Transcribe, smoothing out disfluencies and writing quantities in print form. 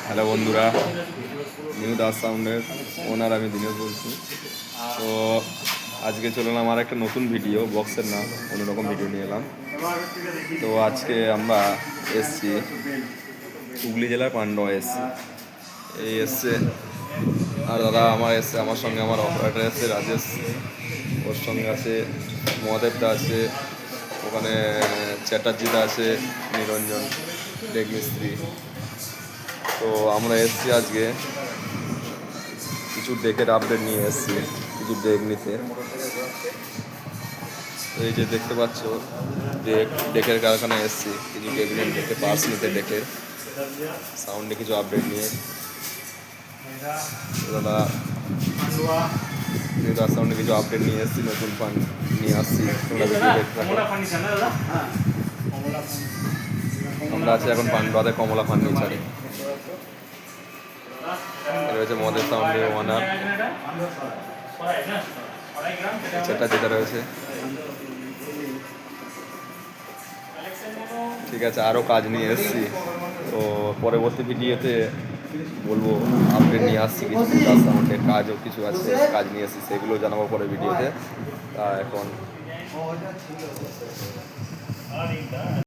Hello বন্ধুরা, new Das সাউন্ডের ওনার আমি দিনেশ বলছি। তো আজকে চললাম আমার একটা নতুন ভিডিও, বক্সের না অন্যরকম ভিডিও নিয়ে এলাম। তো আজকে আমরা এসছি হুগলি জেলার পান্ডুয়া এসছি, এই এসছে। আর দাদা আমার এসছে, আমার সঙ্গে আমার অপারেটার এসছে রাজেশ, ওর সঙ্গে আছে মহাদেবদা আছে, ওখানে চ্যাটার্জিদা আছে, নিরঞ্জন ডেক মিস্ত্রি। তো আমরা এসছি আজকে কিছু ডেকের আপডেট নিয়ে এসছি, কিছু ডেক নিতে। তো এই যে দেখতে পাচ্ছ ডেকের কারখানায় এসছি, কিছু ডেক নিয়ে ডেকে পার্টস নিতে, ডেকের সাউন্ডে কিছু আপডেট নিয়ে। দাদা তার সাউন্ডে কিছু আপডেট নিয়ে এসছি, নতুন ফান্ড নিয়ে আসছি, তোমরা ভিডিও দেখতে থাকো। আমরা আছি এখন পান্ডুয়াতে কমলা ফার্নিচারে। রয়েছে মদের সাউন্ডের ওনার, সেটা যেটা রয়েছে। ঠিক আছে, আরও কাজ নিয়ে এসেছি, তো পরবর্তী ভিডিওতে বলবো আপডেট নিয়ে আসছি। কিছু তার সাউন্ডের কাজও কিছু আছে, কাজ নিয়ে এসেছি, সেগুলো জানাবো পরে ভিডিওতে। তা এখন